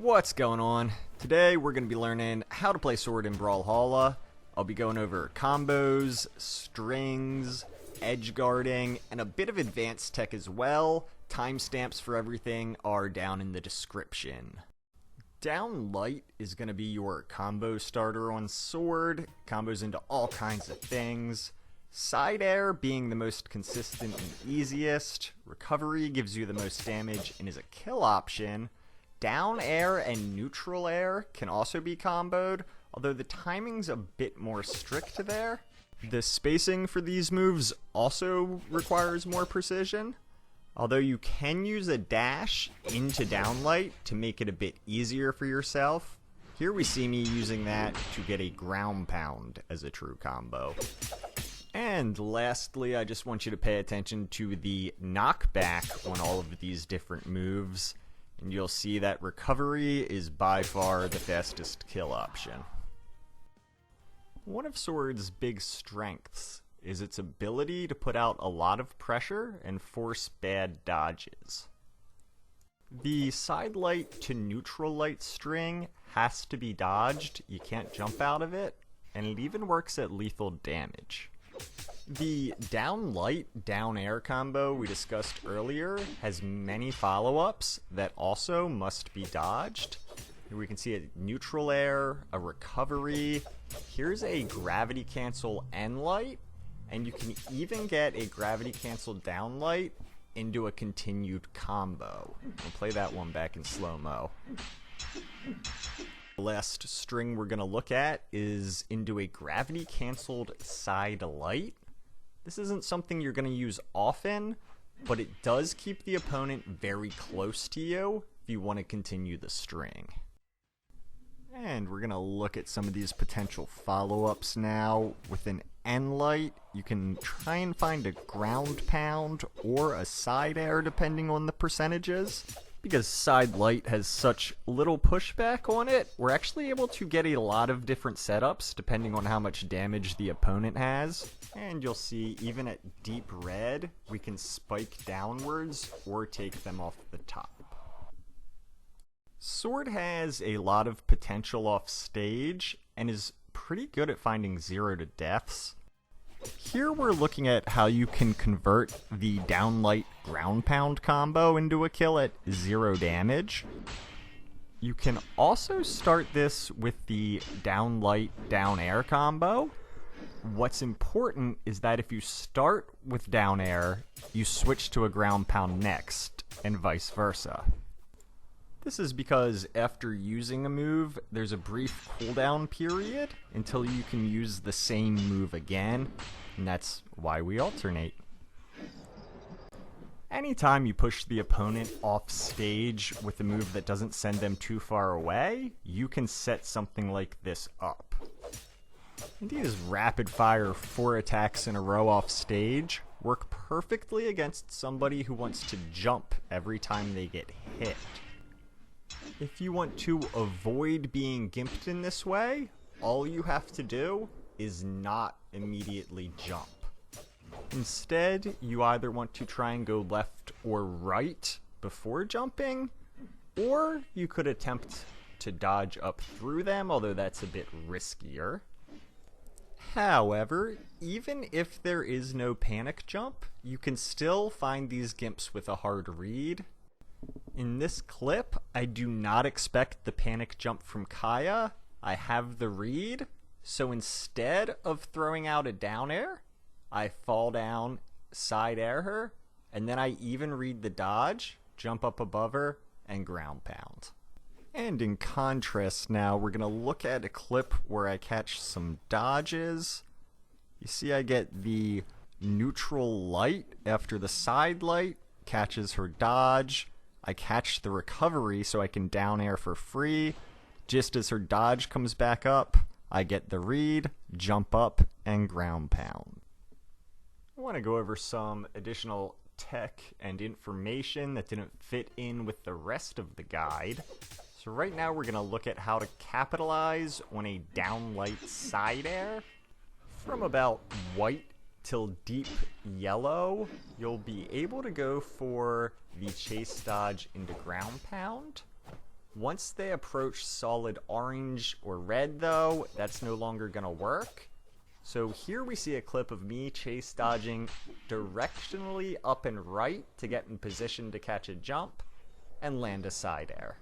What's going on? Today we're going to be learning how to play Sword in Brawlhalla. I'll be going over combos, strings, edge guarding, and a bit of advanced tech as well. Timestamps for everything are down in the description. Down light is going to be your combo starter on Sword. Combos into all kinds of things. Side air being the most consistent and easiest. Recovery gives you the most damage and is a kill option. Down air and neutral air can also be comboed, although the timing's a bit more strict there. The spacing for these moves also requires more precision, although you can use a dash into downlight to make it a bit easier for yourself. Here we see me using that to get a ground pound as a true combo. And lastly, I just want you to pay attention to the knockback on all of these different moves. And you'll see that recovery is by far the fastest kill option. One of Sword's big strengths is its ability to put out a lot of pressure and force bad dodges. The side light to neutral light string has to be dodged, you can't jump out of it, and it even works at lethal damage. The down light, down air combo we discussed earlier has many follow-ups that also must be dodged. Here we can see a neutral air, a recovery. Here's a gravity cancel N light, and you can even get a gravity cancel down light into a continued combo. We'll play that one back in slow-mo. The last string we're going to look at is into a gravity canceled side light. This isn't something you're going to use often, but it does keep the opponent very close to you if you want to continue the string. And we're going to look at some of these potential follow-ups now. With an N light, you can try and find a ground pound or a side air depending on the percentages. Because side light has such little pushback on it, we're actually able to get a lot of different setups depending on how much damage the opponent has. And you'll see even at deep red, we can spike downwards or take them off the top. Sword has a lot of potential off stage and is pretty good at finding 0 to deaths. Here we're looking at how you can convert the downlight ground pound combo into a kill at 0 damage. You can also start this with the downlight down air combo. What's important is that if you start with down air, you switch to a ground pound next, and vice versa. This is because after using a move, there's a brief cooldown period until you can use the same move again, and that's why we alternate. Anytime you push the opponent off stage with a move that doesn't send them too far away, you can set something like this up. And these rapid fire 4 attacks in a row off stage work perfectly against somebody who wants to jump every time they get hit. If you want to avoid being gimped in this way, all you have to do is not immediately jump. Instead, you either want to try and go left or right before jumping, or you could attempt to dodge up through them, although that's a bit riskier. However, even if there is no panic jump, you can still find these gimps with a hard read. In this clip, I do not expect the panic jump from Kaya. I have the read, so instead of throwing out a down air, I fall down, side air her, and then I even read the dodge, jump up above her, and ground pound. And in contrast now, we're going to look at a clip where I catch some dodges. You see I get the neutral light after the side light catches her dodge. I catch the recovery so I can down air for free. Just as her dodge comes back up, I get the read, jump up, and ground pound. I want to go over some additional tech and information that didn't fit in with the rest of the guide. So right now we're going to look at how to capitalize on a downlight side air. From about white till deep yellow, you'll be able to go for the chase dodge into ground pound. Once they approach solid orange or red though, that's no longer gonna work. So here we see a clip of me chase dodging directionally up and right to get in position to catch a jump and land a side air.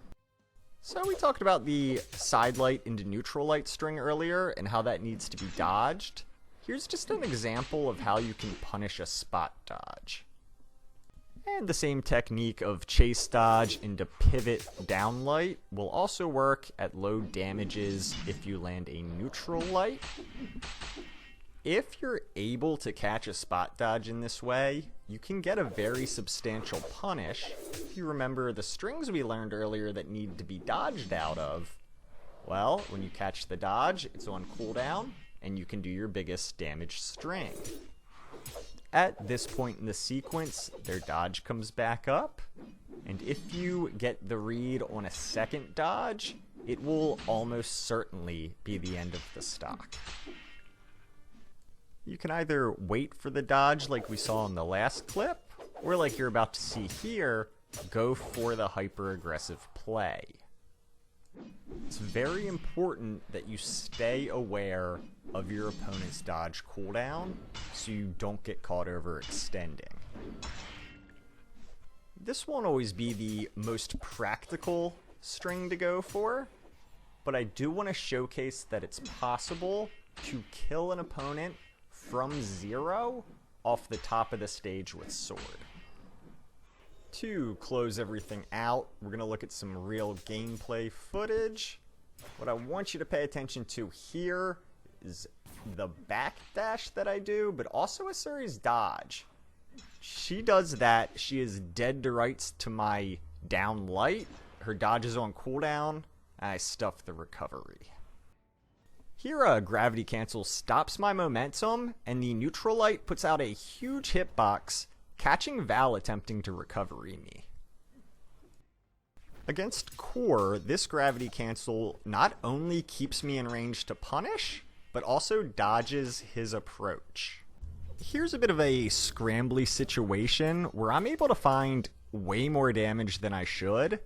So we talked about the side light into neutral light string earlier and how that needs to be dodged. Here's just an example of how you can punish a spot dodge. And the same technique of chase dodge into pivot down light will also work at low damages if you land a neutral light. If you're able to catch a spot dodge in this way, you can get a very substantial punish. If you remember the strings we learned earlier that need to be dodged out of, well, when you catch the dodge, it's on cooldown, and you can do your biggest damage string. At this point in the sequence, their dodge comes back up, and if you get the read on a second dodge, it will almost certainly be the end of the stock. You can either wait for the dodge like we saw in the last clip, or like you're about to see here, go for the hyper-aggressive play. It's very important that you stay aware of your opponent's dodge cooldown so you don't get caught overextending. This won't always be the most practical string to go for, but I do want to showcase that it's possible to kill an opponent from 0 off the top of the stage with sword. To close everything out, we're going to look at some real gameplay footage. What I want you to pay attention to here is the backdash that I do, but also a series dodge. She does that. She is dead to rights to my down light. Her dodge is on cooldown, and I stuff the recovery. Here a gravity cancel stops my momentum, and the neutral light puts out a huge hitbox, catching Val attempting to recovery me. Against Core, this gravity cancel not only keeps me in range to punish, but also dodges his approach. Here's a bit of a scrambly situation where I'm able to find way more damage than I should.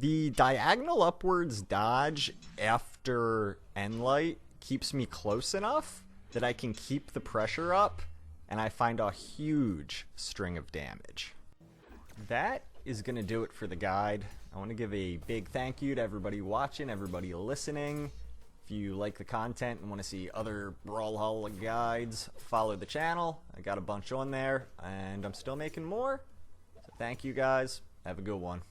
The diagonal upwards dodge after end light keeps me close enough that I can keep the pressure up, and I find a huge string of damage. That is going to do it for the guide. I want to give a big thank you to everybody watching, everybody listening. If you like the content and want to see other Brawlhalla guides, follow the channel. I got a bunch on there, and I'm still making more. So thank you guys. Have a good one.